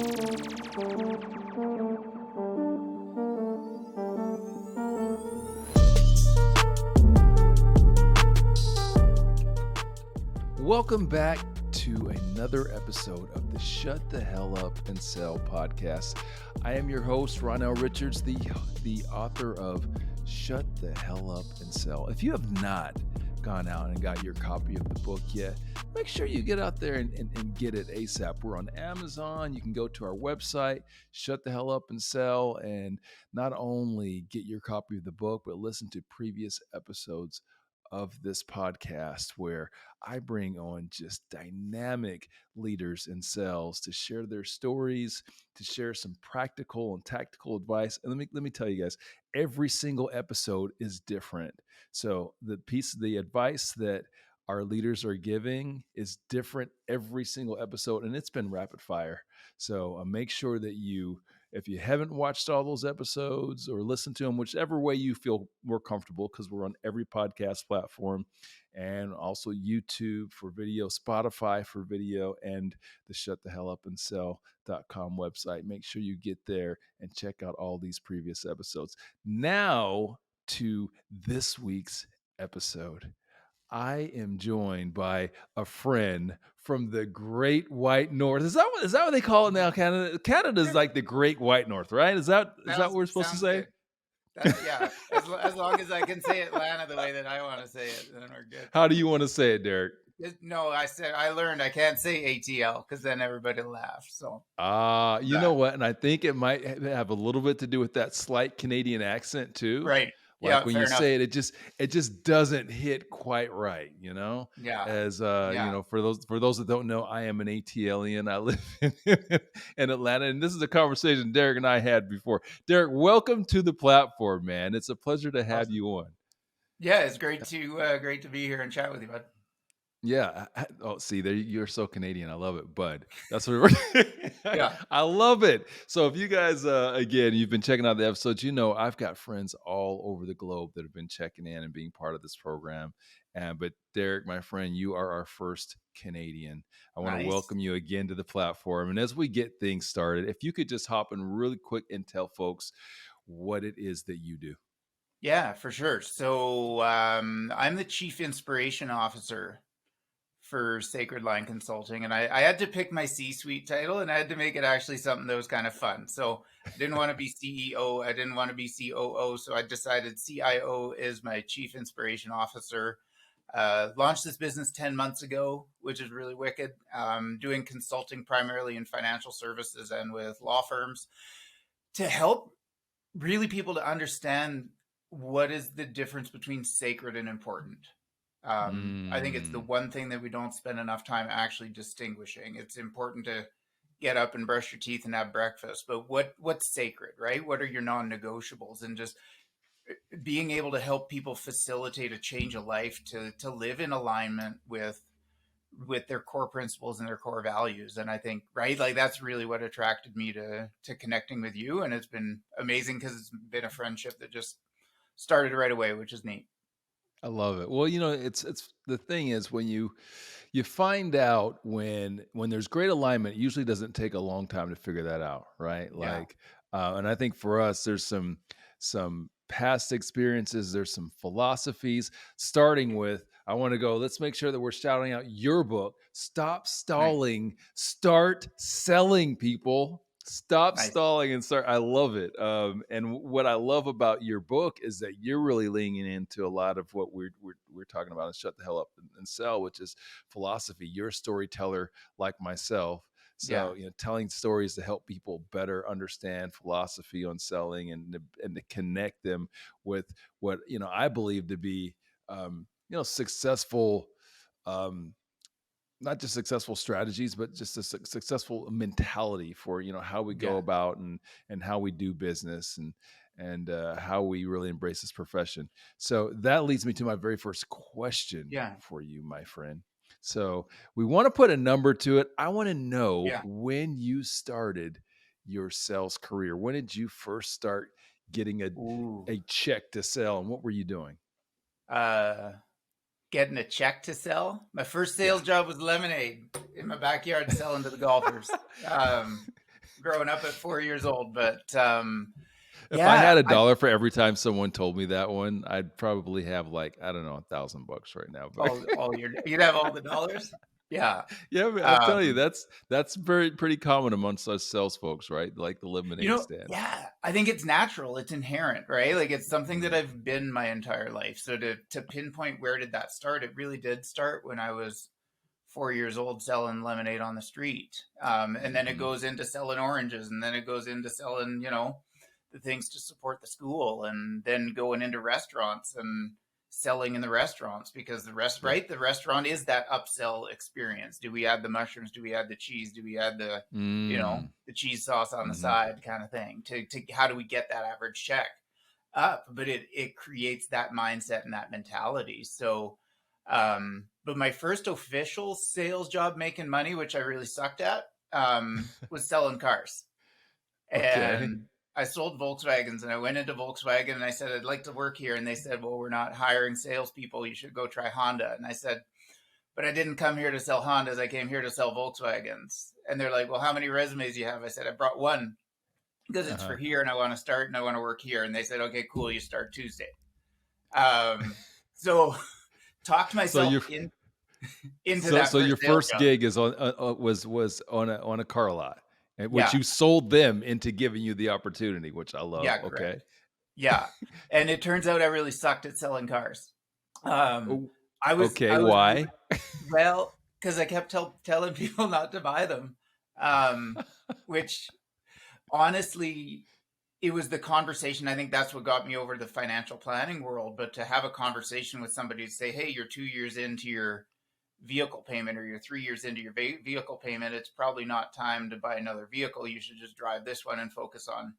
Welcome back to another episode of the Shut the Hell Up and Sell podcast. I am your host, Ronell Richards, the author of Shut the Hell Up and Sell. If you have not gone out and got your copy of the book yet, make sure you get out there and get it ASAP. We're on Amazon. You can go to our website, Shut the Hell Up and Sell, and not only get your copy of the book, but listen to previous episodes of this podcast where I bring on just dynamic leaders in sales to share their stories, to share some practical and tactical advice. And let me tell you guys, every single episode is different. So the advice that our leaders are giving is different every single episode, and it's been rapid fire. So make sure that if you haven't watched all those episodes or listened to them, whichever way you feel more comfortable, because we're on every podcast platform and also YouTube for video, Spotify for video, and the shutthehellupandSell.com website. Make sure you get there and check out all these previous episodes. Now to this week's episode. I am joined by a friend from the Great White North. Is that what they call it now, Canada? Canada's like the Great White North, right? Is that what we're supposed to say? Yeah, as long as I can say Atlanta the way that I want to say it, then we're good. How do you want to say it, Derek? No, I learned I can't say ATL because then everybody laughs. So you know what? And I think it might have a little bit to do with that slight Canadian accent too. Right. Like when you say it, it just doesn't hit quite right, you know? Yeah. As you know, for those that don't know, I am an ATLian. I live in Atlanta, and this is a conversation Derek and I had before. Derek, welcome to the platform, man. It's a pleasure to have you on. Yeah, it's great to be here and chat with you, bud. Yeah. See, there you're so Canadian. I love it, bud. That's what we're. Yeah, I love it. So if you guys, again, you've been checking out the episodes, you know I've got friends all over the globe that have been checking in and being part of this program. But Derek, my friend, you are our first Canadian. I want to welcome you again to the platform. And as we get things started, if you could just hop in really quick and tell folks what it is that you do. Yeah, for sure. So I'm the Chief Inspiration Officer for Sacred Line Consulting, and I had to pick my C-suite title, and I had to make it actually something that was kind of fun. So I didn't want to be CEO, I didn't want to be COO, so I decided CIO is my Chief Inspiration Officer. Launched this business 10 months ago, which is really wicked. Doing consulting primarily in financial services and with law firms to help really people to understand what is the difference between sacred and important. I think it's the one thing that we don't spend enough time actually distinguishing. It's important to get up and brush your teeth and have breakfast, but what's sacred, right? What are your non-negotiables? And just being able to help people facilitate a change of life to live in alignment with their core principles and their core values. And I think, right, like that's really what attracted me to connecting with you. And it's been amazing because it's been a friendship that just started right away, which is neat. I love it. Well, you know, it's the thing is when you find out when there's great alignment, it usually doesn't take a long time to figure that out, right? Yeah. Like, and I think for us, there's some past experiences, there's some philosophies, starting with, I want to go, let's make sure that we're shouting out your book. Stop stalling, start selling, people. Stop stalling and start. I love it. And what I love about your book is that you're really leaning into a lot of what we're talking about in Shut the Hell Up and Sell, which is philosophy. You're a storyteller like myself. So, you know, telling stories to help people better understand philosophy on selling and to connect them with what, you know, I believe to be, you know, successful, not just successful strategies, but just a successful mentality for, you know, how we go about and how we do business and how we really embrace this profession. So that leads me to my very first question for you, my friend. So we want to put a number to it. I want to know when you started your sales career. When did you first start getting a check to sell, and what were you doing? Getting a check to sell. My first sales job was lemonade in my backyard selling to the golfers. growing up at 4 years old. But If I yeah, had $1 for every time someone told me that one, I'd probably have like, I don't know, $1,000 right now. But all your you'd have all the dollars. Yeah. yeah, man, I'm telling you, Um, that's pretty common amongst us sales folks, right? Like the lemonade stand. yeah, I think it's natural. It's inherent, right? Like it's something that Mm, I've been my entire life. So to pinpoint where did that start, it really did start when I was 4 years old selling lemonade on the street. And then it mhm. goes into selling oranges, and then it goes into selling, the things to support the school, and then going into restaurants and selling in the restaurants because Yeah. the restaurant is that upsell experience. Do we add the mushrooms? Do we add the cheese? Do we add Mm, the cheese sauce on the mhm. side kind of thing? To how do we get that average check up? But it creates that mindset and that mentality. So but my first official sales job making money, which I really sucked at, was selling cars. Okay. And I sold Volkswagens, and I went into Volkswagen and I said, I'd like to work here. And they said, well, we're not hiring salespeople. You should go try Honda. And I said, but I didn't come here to sell Hondas. I came here to sell Volkswagens. And they're like, well, how many resumes do you have? I said, I brought one because it's for Uh-huh. here and I want to start and I want to work here. And they said, okay, cool. You start Tuesday. Um, so talked So myself you into so that so your first sales first job. gig is was on a car lot, and which Yeah. you sold them into giving you the opportunity, which I love. Yeah. Okay. Correct. Yeah. And it turns out I really sucked at selling cars. Um, Oh, I okay. was Why? well, because I kept telling people not to buy them. Which honestly, it was the conversation. I think that's what got me over the financial planning world. But to have a conversation with somebody to say, hey, you're 2 years into your vehicle payment, or you're 3 years into your vehicle payment, it's probably not time to buy another vehicle. You should just drive this one and focus on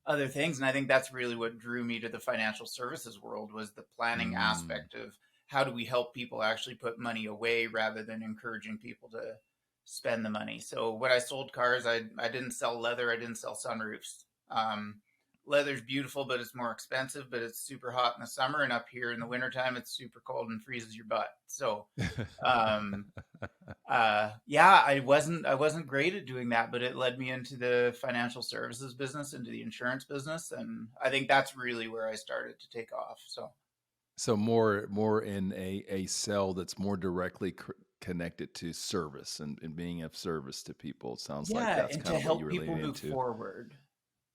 other things. And I think that's really what drew me to the financial services world, was the planning Mm, aspect of how do we help people actually put money away rather than encouraging people to spend the money. So when I sold cars, I didn't sell leather. I didn't sell sunroofs. Leather's beautiful, but it's more expensive, but it's super hot in the summer. And up here in the wintertime, it's super cold and freezes your butt. So, um, yeah, I wasn't great at doing that, but it led me into the financial services business, into the insurance business, and I think that's really where I started to take off. So so more in a cell that's more directly connected to service and being of service to people. It sounds like yeah, that's and kind to of what you help were people leaning move into. forward,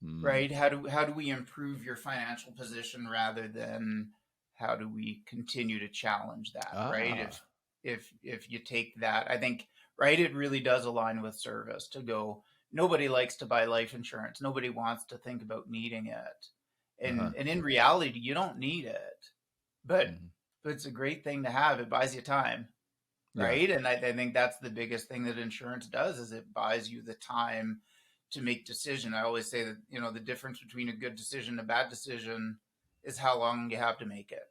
Mm. right? How do we improve your financial position rather than how do we continue to challenge that, right? Ah. If you take that, I think, right, it really does align with service to go. Nobody likes to buy life insurance. Nobody wants to think about needing it. Uh-huh. And in reality, you don't need it. But Mhm. but it's a great thing to have. It buys you time, Yeah. right? And I think that's the biggest thing that insurance does, is it buys you the time to make decision. I always say that, the difference between a good decision and a bad decision is how long you have to make it,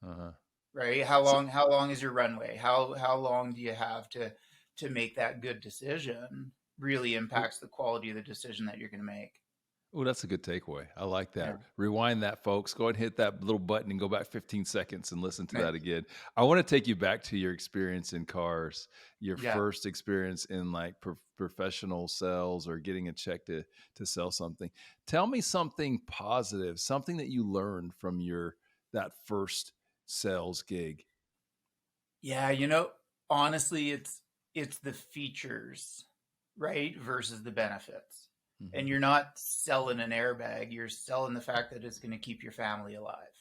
Uh-huh. right? So, How long is your runway? How long do you have to make that good decision? Really impacts the quality of the decision that you're going to make. oh, that's a good takeaway. I like Yeah. that. Rewind that, folks. Go ahead and hit that little button and go back 15 seconds and listen to that Nice. again. I want to take you back to your experience in cars, your Yeah. first experience in like professional sales or getting a check to sell something. Tell me something positive, something that you learned from your that first sales gig. Yeah, honestly, it's the features, right, versus the benefits. Hmm. And you're not selling an airbag, you're selling the fact that it's going to keep your family alive.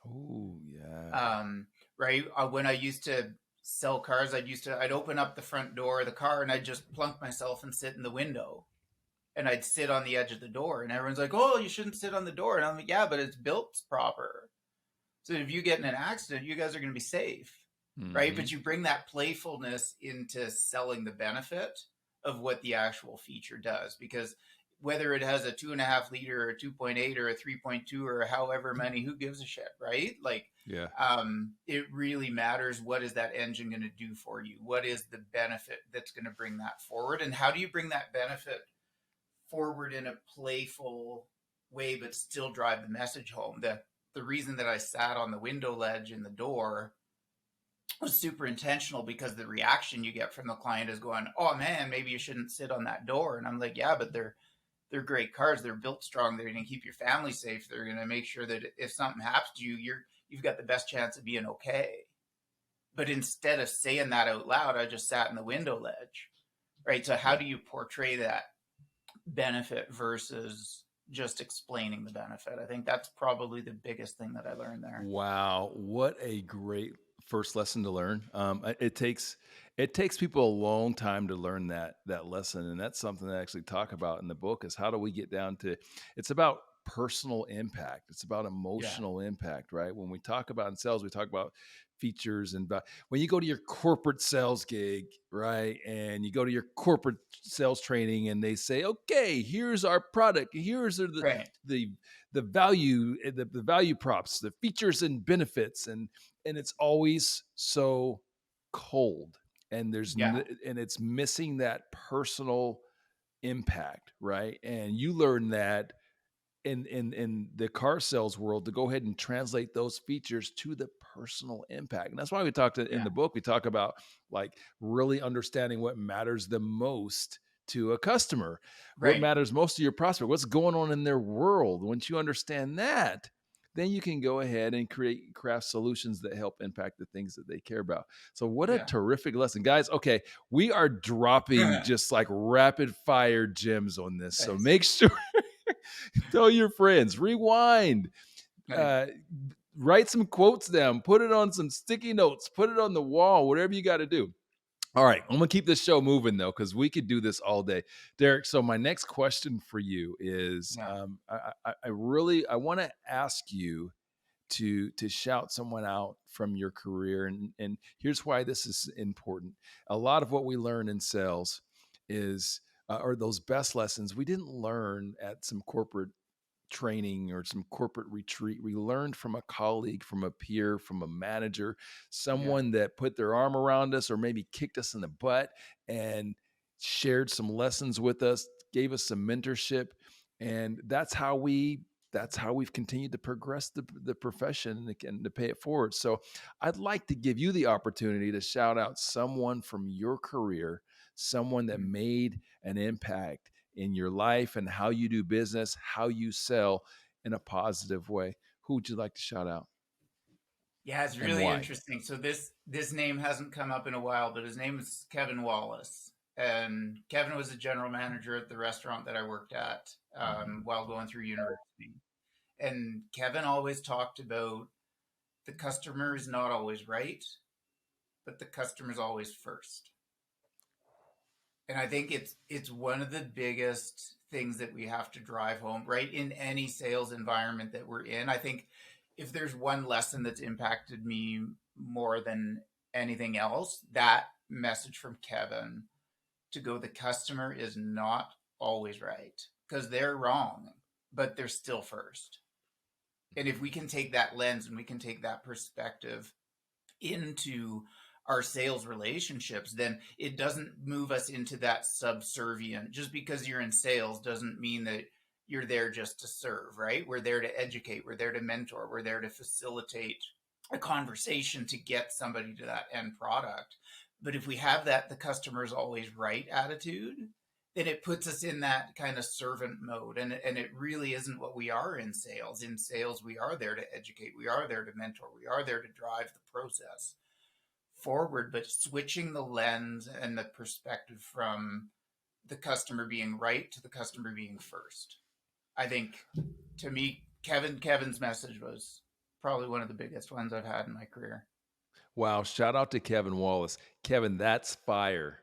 Oh, yeah. Um, right? When I used to sell cars, I'd open up the front door of the car and I'd just plunk myself and sit in the window. And I'd sit on the edge of the door, and everyone's like, "Oh, you shouldn't sit on the door." And I'm like, "Yeah, but it's built proper. So if you get in an accident, you guys are going to be safe." Right? Hmm. But you bring that playfulness into selling the benefit of what the actual feature does, because whether it has a 2.5 liter or a 2.8 or a 3.2 or however many, who gives a shit, right? Like, Yeah. it really matters. What is that engine going to do for you? What is the benefit that's going to bring that forward? And how do you bring that benefit forward in a playful way, but still drive the message home? The reason that I sat on the window ledge in the door was super intentional because the reaction you get from the client is going, "Oh man, maybe you shouldn't sit on that door." And I'm like, "Yeah, but they're great cars. They're built strong. They're going to keep your family safe. They're going to make sure that if something happens to you, you've got the best chance of being okay." But instead of saying that out loud, I just sat in the window ledge, right? So how Yeah. do you portray that benefit versus just explaining the benefit? I think that's probably the biggest thing that I learned there. Wow, what a great first lesson to learn. It takes people a long time to learn that lesson, and that's something that I actually talk about in the book. Is how do we get down to? It's about personal impact. It's about Yeah, emotional impact, right? When we talk about in sales, we talk about features and when you go to your corporate sales gig, right, and you go to your corporate sales training, and they say, "Okay, here's our product. Here's right. the the value the value props, the features and benefits, and it's always so cold, and Yeah, and it's missing that personal impact, right? And you learn that in the car sales world, to go ahead and translate those features to the personal impact. And that's why we talked in yeah, the book, we talk about like really understanding what matters the most to a customer, what right. matters most to your prospect, what's going on in their world. Once you understand that, then you can go ahead and craft solutions that help impact the things that they care about. So what a Yeah. terrific lesson, guys. Okay, we are dropping just like rapid fire gems on this, so Nice, make sure tell your friends, rewind, nice. uh, write some quotes down, put it on some sticky notes, put it on the wall, whatever you got to do. All right, I'm gonna keep this show moving though, because we could do this all day, Derek. So my next question for you is, Yeah, I want to ask you to shout someone out from your career, and here's why this is important. A lot of what we learn in sales is or those best lessons we didn't learn at some corporate training or some corporate retreat. We learned from a colleague, from a peer, from a manager, yeah, someone that put their arm around us or maybe kicked us in the butt and shared some lessons with us, gave us some mentorship. And that's how we've continued to progress the profession and to pay it forward. So I'd like to give you the opportunity to shout out someone from your career, someone that mhm. made an impact in your life and how you do business, how you sell in a positive way. Who would you like to shout out Yeah. It's and really why? interesting. So this name hasn't come up in a while, but his name is Kevin Wallace, and Kevin was a general manager at the restaurant that I worked at while going through university. And Kevin always talked about the customer is not always right, but the customer is always first. And I think it's one of the biggest things that we have to drive home, right? In any sales environment that we're in. I think if there's one lesson that's impacted me more than anything else, that message from Kevin to go, the customer is not always right because they're wrong, but they're still first. And if we can take that lens and we can take that perspective into our sales relationships, then it doesn't move us into that subservient. Just because you're in sales doesn't mean that you're there just to serve, right? We're there to educate, we're there to mentor, we're there to facilitate a conversation to get somebody to that end product. But if we have that the customer is always right attitude, then it puts us in that kind of servant mode. And it really isn't what we are in sales. In sales, we are there to educate, we are there to mentor, we are there to drive the process forward, but switching the lens and the perspective from the customer being right to the customer being first. I think to me, Kevin's message was probably one of the biggest ones I've had in my career. Wow, shout out to Kevin Wallace. Kevin, that's fire.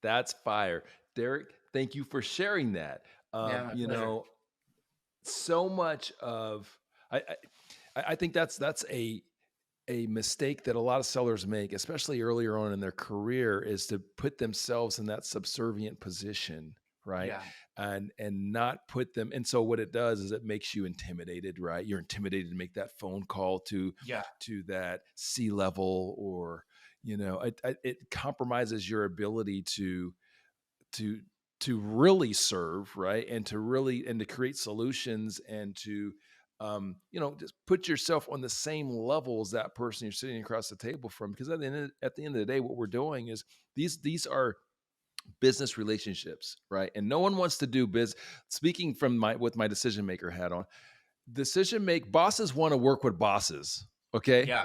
That's fire. Derek, thank you for sharing that. Yeah, my pleasure. So much of I I think that's a mistake that a lot of sellers make, especially earlier on in their career, is to put themselves in that subservient position, right? Yeah, And not put them. And so what it does is it makes you intimidated, right? You're intimidated to make that phone call yeah, to that C level, or it compromises your ability to to really serve, right, and to create solutions and to just put yourself on the same level as that person you're sitting across the table from, because at the end of the day, what we're doing is these are business relationships, right? And no one wants to do biz. Speaking from with my decision maker hat on, bosses want to work with bosses. Okay. Yeah,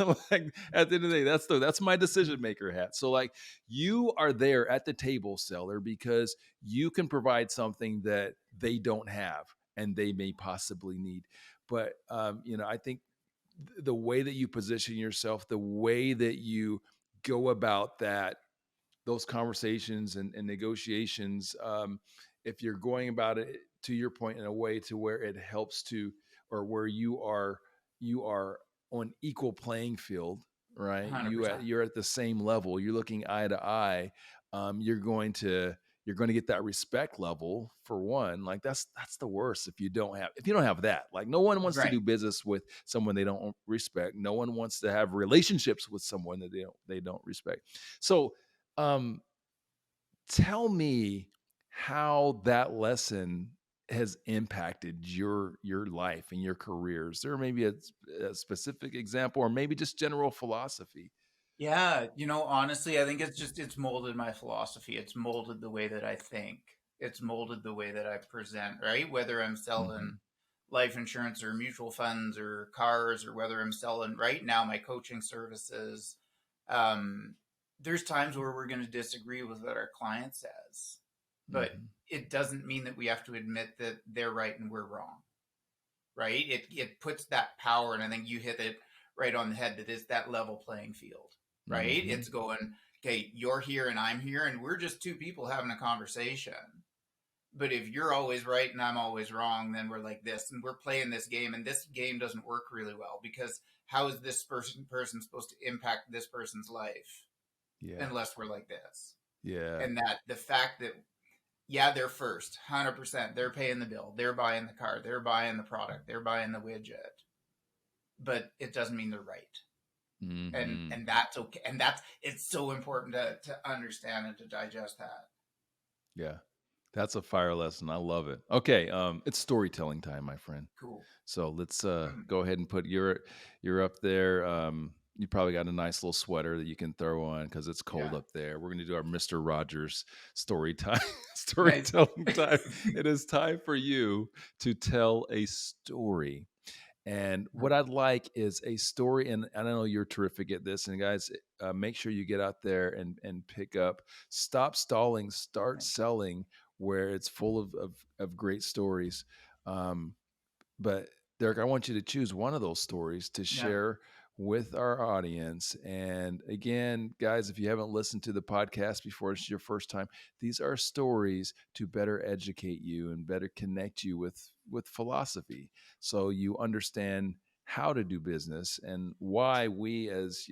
Like at the end of the day, that's my decision maker hat. So like you are there at the table, seller, because you can provide something that they don't have and they may possibly need. But I think the way that you position yourself, the way that you go about those conversations and negotiations, if you're going about it, to your point, in a way to where it helps to, or where you are on equal playing field, right? 100%. You're at the same level, you're looking eye to eye. You're going to get that respect level, for one. Like that's the worst if you don't have that. Like no one wants to Right. do business with someone they don't respect. No one wants to have relationships with someone that they don't respect. So um, tell me how that lesson has impacted your life and your careers. There may be a specific example, or maybe just general philosophy. Yeah, honestly, I think it's molded my philosophy. It's molded the way that I think. It's molded the way that I present, right? Whether I'm Hmm. selling life insurance or mutual funds or cars, or whether I'm selling right now my coaching services. Um, there's times where we're going to disagree with what our client says, but Hmm. it doesn't mean that we have to admit that they're right and we're wrong, right? It puts that power, and I think you hit it right on the head. That is that level playing field, right? Hmm. It's going, okay, you're here and I'm here, and we're just two people having a conversation. But if you're always right and I'm always wrong, then we're like this, and we're playing this game, and this game doesn't work really well, because how is this person supposed to impact this person's life Yeah. unless we're like this? Yeah. And that the fact that, yeah, they're first, 100%. They're paying the bill. They're buying the car. They're buying the product. They're buying the widget. But it doesn't mean they're right. And Hmm. and that's okay. And it's so important to understand and to digest that. Yeah. That's a fire lesson. I love it. Okay, it's storytelling time, my friend. Cool. So let's go ahead and put you're up there. You probably got a nice little sweater that you can throw on because it's cold Yeah. up there. We're gonna do our Mr. Rogers story time, Nice. storytelling time. It is time for you to tell a story. And what I'd like is a story, and I know you're terrific at this. And guys, make sure you get out there and pick up. Stop stalling. Start Thanks. selling, where it's full of great stories. Um, but Derek, I want you to choose one of those stories to Yeah. share with our audience. And again, guys, if you haven't listened to the podcast before, it's your first time. These are stories to better educate you and better connect you with philosophy, so you understand how to do business and why we, as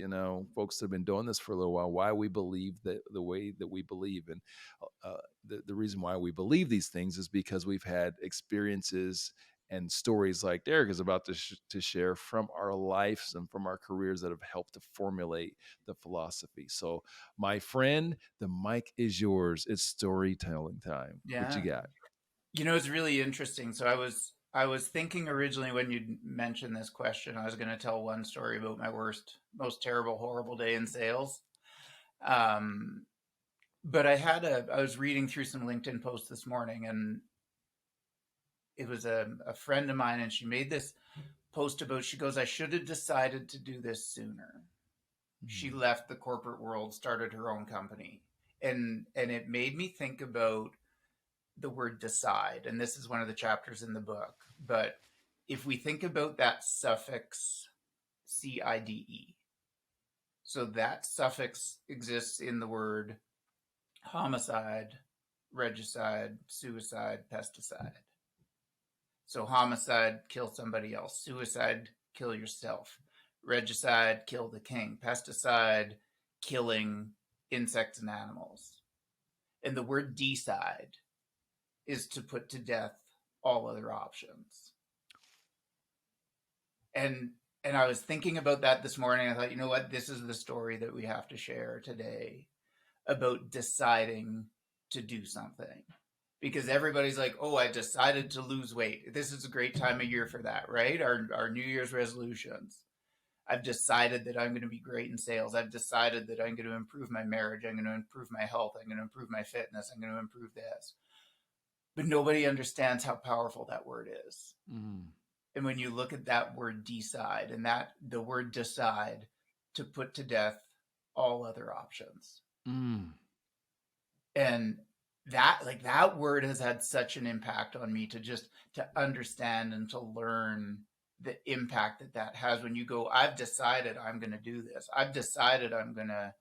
folks that have been doing this for a little while, why we believe that the way that we believe. And the reason why we believe these things is because we've had experiences and stories like Derek is about to share from our lives and from our careers that have helped to formulate the philosophy. So, my friend, the mic is yours. It's storytelling time. What you Yeah. got? It's really interesting. So I was thinking originally, when you mentioned this question, I was going to tell one story about my worst, most terrible, horrible day in sales. Um, but I was reading through some LinkedIn posts this morning, and it was a friend of mine, and she made this post about, she goes, I should have decided to do this sooner. She Mm, left the corporate world, started her own company. And it made me think about the word decide. And this is one of the chapters in the book. But if we think about that suffix CIDE, so that suffix exists in the word homicide, regicide, suicide, pesticide. So homicide, kill somebody else. Suicide, kill yourself. Regicide, kill the king. Pesticide, killing insects and animals. And the word decide is to put to death all other options. And and I was thinking about that this morning. I thought, you know what? This is the story that we have to share today, about deciding to do something. because everybody's like, "Oh, I decided to lose weight." This is a great time of year for that, right? Our New Year's resolutions. I've decided that I'm going to be great in sales. I've decided that I'm going to improve my marriage. I'm going to improve my health. I'm going to improve my fitness. I'm going to improve this. But nobody understands how powerful that word is. Mm. And when you look at that word decide, and that the word decide, to put to death all other options. Mm. And that, like, that word has had such an impact on me, to just to understand and to learn the impact that that has. When you go, I've decided I'm going to do this. I've decided I'm going to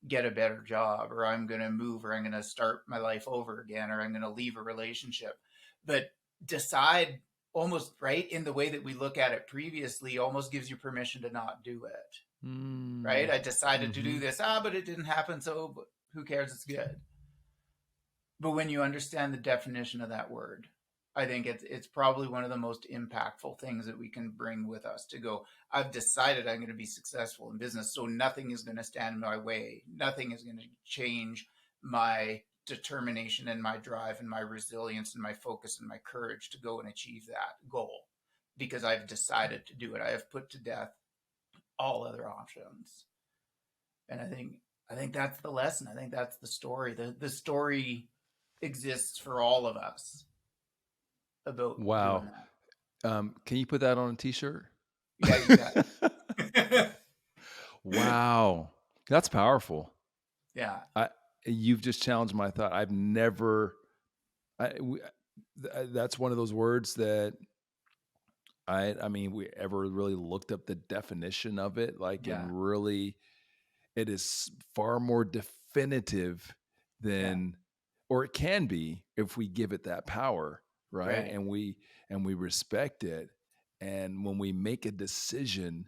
get a better job, or I'm going to move, or I'm going to start my life over again, or I'm going to leave a relationship. But decide, almost, right, in the way that we look at it previously, almost gives you permission to not do it. Right? Mm. I decided to do Mm-hmm. this. But it didn't happen. So who cares? It's good. But when you understand the definition of that word, I think it's probably one of the most impactful things that we can bring with us, to go, I've decided I'm going to be successful in business, so nothing is going to stand in my way. Nothing is going to change my determination and my drive and my resilience and my focus and my courage to go and achieve that goal, because I've decided to do it. I have put to death all other options. And I think that's the lesson. I think that's the story. The story exists for all of us about doing Wow. that. Can you put that on a t-shirt? Yeah, you bet. Wow. That's powerful. Yeah, I You've just challenged my thought. I've never that's one of those words that I mean, we ever really looked up the definition of it, like, yeah, and really it is far more definitive yeah, than, or it can be if we give it that power, right? right. And we respect it. And when we make a decision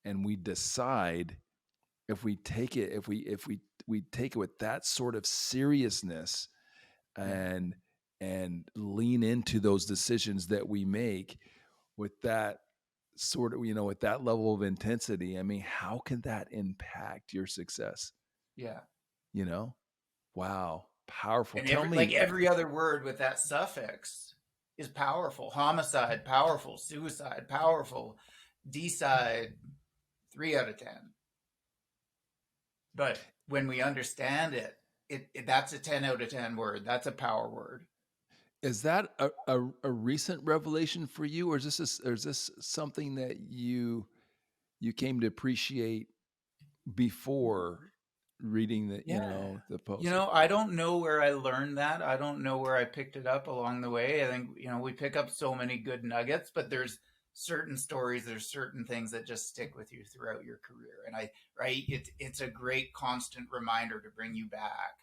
and we decide, if we take it, if we take it with that sort of seriousness, Yeah, and lean into those decisions that we make with that sort of, with that level of intensity, I mean, how can that impact your success? yeah. You know? Wow, powerful. And Tell me. every other word with that suffix is powerful. Homicide, powerful. Suicide, powerful. Decide, 3 out of 10. But when we understand it, that's a 10 out of 10 word. That's a power word. Is that a recent revelation for you, or is this something that you came to appreciate before reading the, Yeah. the post? I don't know where I learned that. I don't know where I picked it up along the way. I think, we pick up so many good nuggets, but there's certain stories, there's certain things that just stick with you throughout your career. And right, it's a great constant reminder to bring you back,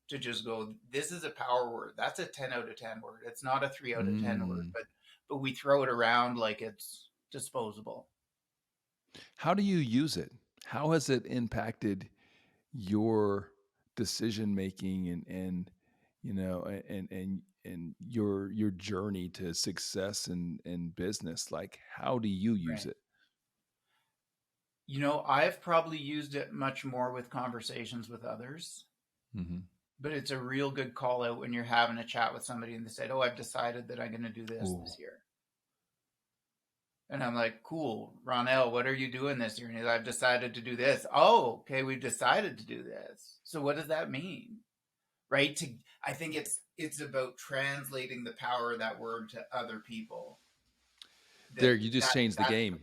to just go, this is a power word. That's a 10 out of 10 word. It's not a 3 out of 10 word, Mm. but we throw it around like it's disposable. How do you use it? How has it impacted your decision making, and your journey to success in business? Like, how do you use Right. it? I've probably used it much more with conversations with others. Hmm. But it's a real good call out when you're having a chat with somebody and they said, "Oh, I've decided that I'm going to do this Ooh. year." And I'm like, "Cool, Ronell, what are you doing this year?" And he's like, "I've decided to do this." "Oh, okay, we've decided to do this. So what does that mean?" Right? I think it's about translating the power of that word to other people. There, That you just that changed the that's game.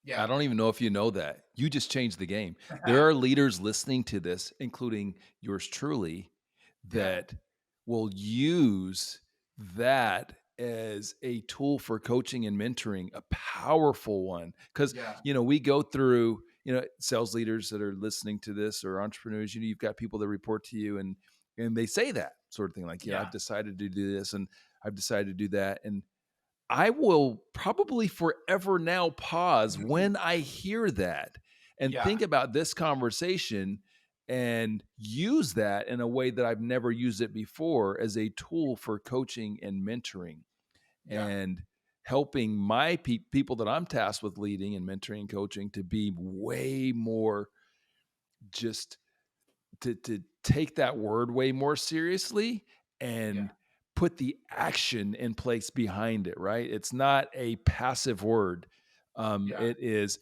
yeah, I don't even know if you know that. You just changed the game. There are leaders listening to this, including yours truly, yeah, that will use that as a tool for coaching and mentoring, a powerful one. Because, yeah, we go through, sales leaders that are listening to this, or entrepreneurs, you've got people that report to you, and they say that sort of thing, like, yeah, I've decided to do this, and I've decided to do that. And I will probably forever now pause when I hear that and yeah, think about this conversation and use that in a way that I've never used it before, as a tool for coaching and mentoring, yeah, and helping my people that I'm tasked with leading and mentoring and coaching to be way more, just to take that word way more seriously, yeah, and put the action in place behind it, right? It's not a passive word. Yeah. It is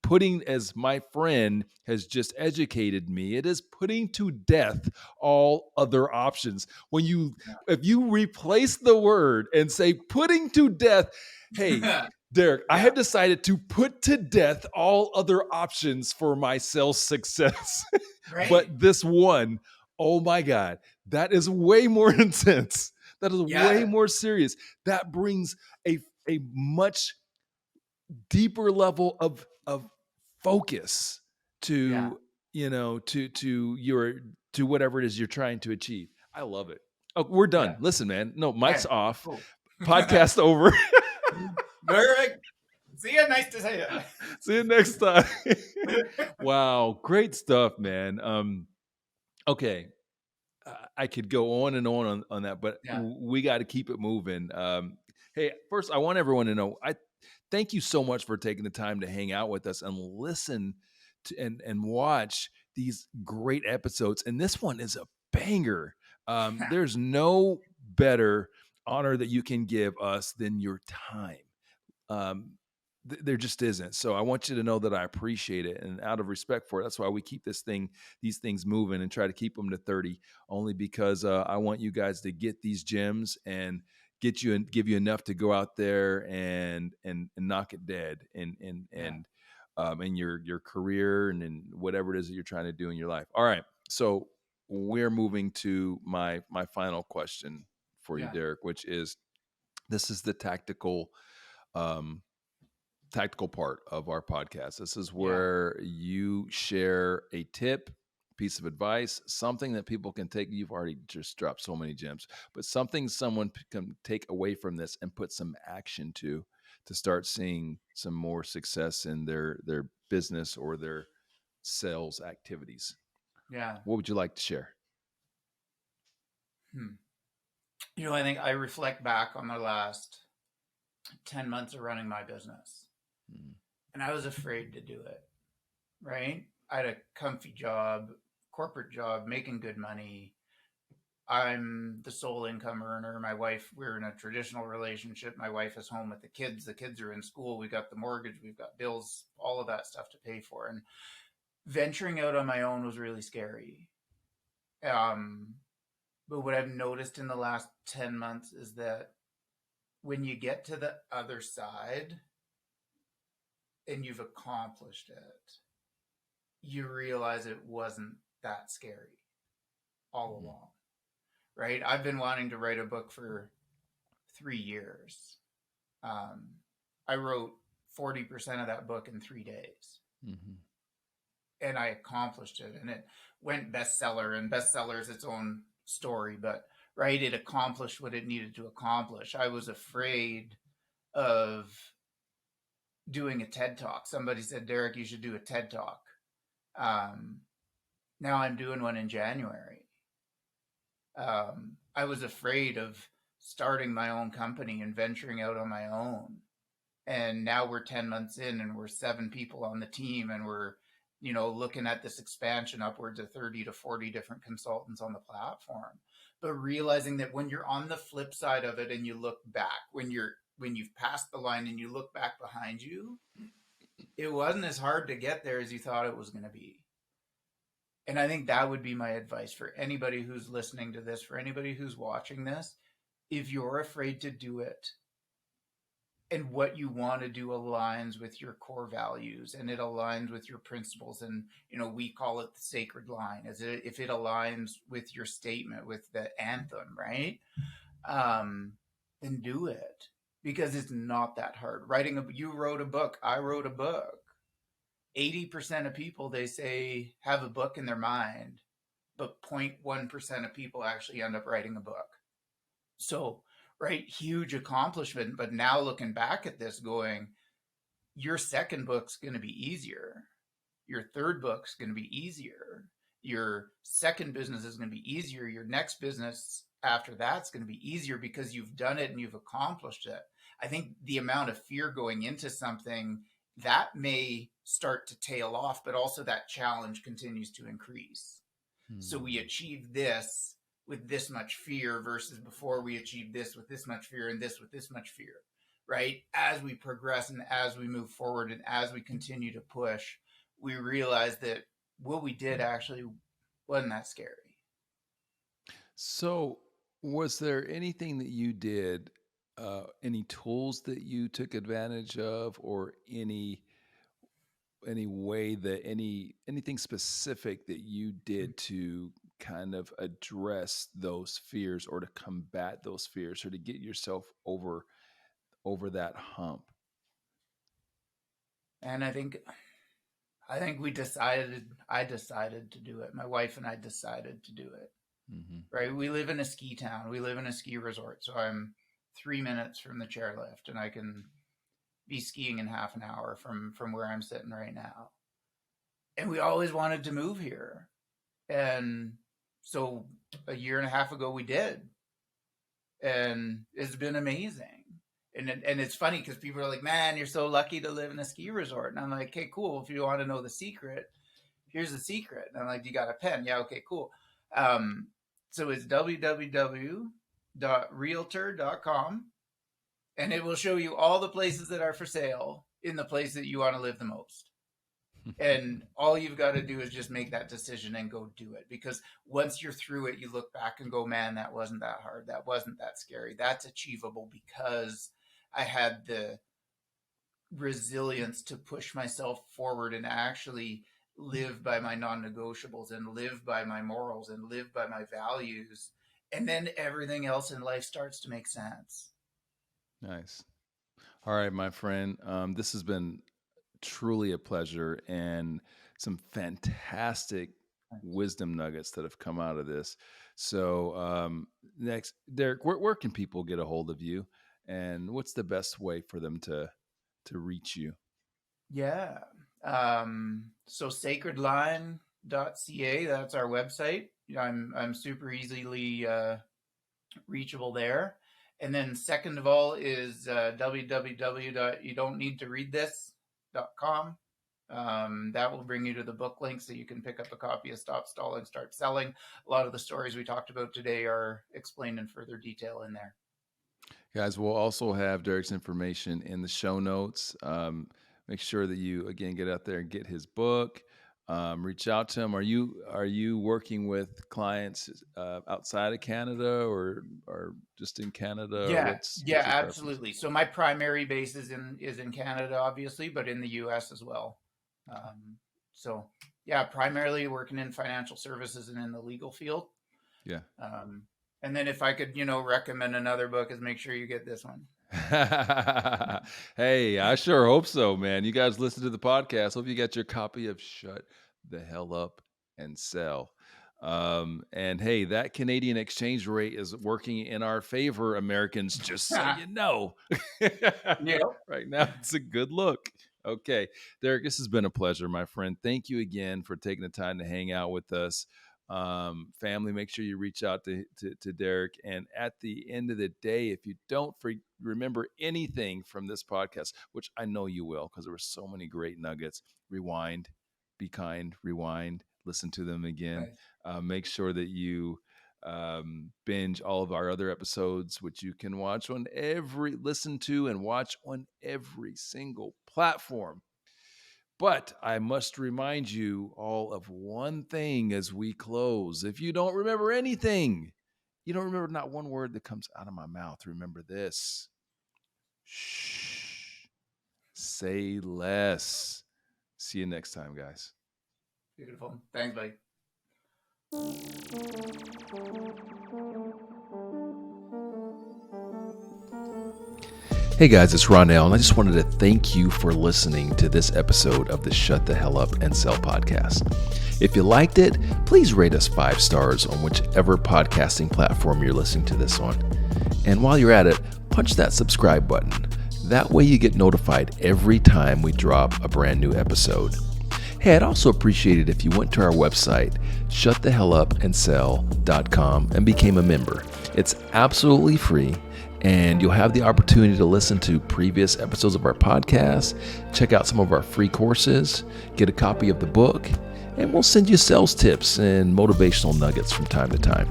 putting, as my friend has just educated me, it is putting to death all other options. When you, if you replace the word and say putting to death, hey, Yeah. Derek, I Yeah. have decided to put to death all other options for my sales success. But Right. this one, oh my God, that is way more intense. That is way Yeah. more serious. That brings a much deeper level of focus Yeah. to, to your, to whatever it is you're trying to achieve. I love it. Oh, we're done. Yeah. Listen, man. No, mic's Okay. off. Cool. Podcast over. Perfect. See you. Nice to see See you next time. Wow, great stuff, man. Okay, I could go on and on that, but Yeah. we got to keep it moving. Hey, first, I want everyone to know, I thank you so much for taking the time to hang out with us and listen to and watch these great episodes. And this one is a banger. There's no better honor that you can give us than your time. Um, there just isn't. So I want you to know that I appreciate it, and out of respect for it, that's why we keep these things moving, and try to keep them to 30. Only because I want you guys to get these gems and get you and give you enough to go out there and knock it dead Yeah. in your career and in whatever it is that you're trying to do in your life. All right, so we're moving to my final question for you, Yeah. Derek, which is, this is the um, tactical part of our podcast. This is Yeah. where you share a tip, piece of advice, something that people can take. You've already just dropped so many gems, but something someone can take away from this and put some action to start seeing some more success in their business or their sales activities. Yeah. What would you like to share? Hmm. I think I reflect back on the last 10 months of running my business, Mm, and I was afraid to do it, right? I had a comfy job, corporate job, making good money. I'm the sole income earner. My wife, we're in a traditional relationship. My wife is home with the kids. The kids are in school. We got the mortgage, we've got bills, all of that stuff to pay for. And venturing out on my own was really scary. Um, but what I've noticed in the last 10 months is that when you get to the other side and you've accomplished it, you realize it wasn't that scary all mm, along, right? I've been wanting to write a book for 3 years. Um, I wrote 40% of that book in 3 days, mhm, and I accomplished it. And it went bestseller, and bestseller is its own story, but right, it accomplished what it needed to accomplish. I was afraid of doing a TED talk. Somebody said, Derek, you should do a TED talk. Um, Now I'm doing one in January. I was afraid of starting my own company and venturing out on my own. And now we're 10 months in and we're 7 people on the team, and we're, looking at this expansion upwards of 30 to 40 different consultants on the platform. But realizing that when you're on the flip side of it and you look back, when you've passed the line and you look back behind you, it wasn't as hard to get there as you thought it was going to be. And I think that would be my advice for anybody who's listening to this, for anybody who's watching this. If you're afraid to do it and what you want to do aligns with your core values and it aligns with your principles, and we call it the sacred line, as if it aligns with your statement, with the anthem, right? um then do it, because it's not that hard. You wrote a book, I wrote a book. 80% of people, they say, have a book in their mind, but 0.1% of people actually end up writing a book. So, right, huge accomplishment. But now looking back at this, going, your second book's going to be easier. Your third book's going to be easier. Your second business is going to be easier. Your next business after that's going to be easier because you've done it and you've accomplished it. I think the amount of fear going into something that may start to tail off, but also that challenge continues to increase. So we mm, achieve this, with this much fear versus before we achieved this with this much fear and this with this much fear, right? As we progress and as we move forward and as we continue to push, we realize that what we did actually wasn't that scary. So, was there anything that you did, any tools that you took advantage of, or any way that anything specific that you did to kind of address those fears or to combat those fears or to get yourself over that hump? And I think I decided to do it. My wife and I decided to do it. Mm-hmm. Right? We live in a ski town. We live in a ski resort. So I'm 3 minutes from the chairlift and I can be skiing in half an hour from where I'm sitting right now. And we always wanted to move here. And so a year and a half ago we did. And it's been amazing. And it's funny because people are like, man, you're so lucky to live in a ski resort. And I'm like, okay, cool. If you want to know the secret, here's the secret. And I'm like, you got a pen? Yeah, okay, cool. So it's www.realtor.com, and it will show you all the places that are for sale in the place that you want to live the most. And all you've got to do is just make that decision and go do it. Because once you're through it, you look back and go, man, that wasn't that hard. That wasn't that scary. That's achievable because I had the resilience to push myself forward and actually live by my non-negotiables and live by my morals and live by my values. And then everything else in life starts to make sense. Nice. All right, my friend. This has been truly a pleasure and some fantastic wisdom nuggets that have come out of this. So next, Derek, where can people get a hold of you, and what's the best way for them to reach you? Yeah. So sacredline.ca, that's our website. I'm super easily reachable there. And then second of all is www.youdon'tneedtoreadthis.com. That will bring you to the book link so you can pick up a copy of Stop Stalling, Start Selling. A lot of the stories we talked about today are explained in further detail in there. Guys, we'll also have Derek's information in the show notes. Make sure that you, again, get out there and get his book. Reach out to him. Are you working with clients outside of Canada or just in Canada? Yeah, what's absolutely. So my primary base is in Canada, obviously, but in the U.S. as well. So yeah, primarily working in financial services and in the legal field. Yeah. And then if I could, recommend another book, is make sure you get this one. Hey, I sure hope so, man. You guys listen to the podcast. Hope you got your copy of Shut the Hell Up and Sell. And hey, that Canadian exchange rate is working in our favor, Americans, just so you know. Yep. Right now, it's a good look. Okay, Derek, this has been a pleasure, my friend. Thank you again for taking the time to hang out with us. Family, make sure you reach out to Derek. And at the end of the day, if you don't remember anything from this podcast, which I know you will, because there were so many great nuggets, rewind, be kind, rewind, listen to them again. Right. Make sure that you binge all of our other episodes, which you can listen to and watch on every single platform. But I must remind you all of one thing as we close. If you don't remember anything, you don't remember not one word that comes out of my mouth, remember this. Shh. Say less. See you next time, guys. Beautiful. Thanks, buddy. Hey guys, it's Ronell, and I just wanted to thank you for listening to this episode of the Shut the Hell Up and Sell podcast. If you liked it, please rate us 5 stars on whichever podcasting platform you're listening to this on. And while you're at it, punch that subscribe button. That way you get notified every time we drop a brand new episode. Hey, I'd also appreciate it if you went to our website, shutthehellupandsell.com, and became a member. It's absolutely free, and you'll have the opportunity to listen to previous episodes of our podcast, check out some of our free courses, get a copy of the book, and we'll send you sales tips and motivational nuggets from time to time.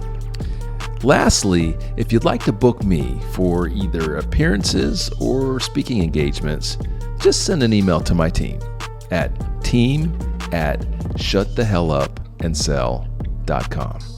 Lastly, if you'd like to book me for either appearances or speaking engagements, just send an email to my team at team@shutthehellupandsell.com.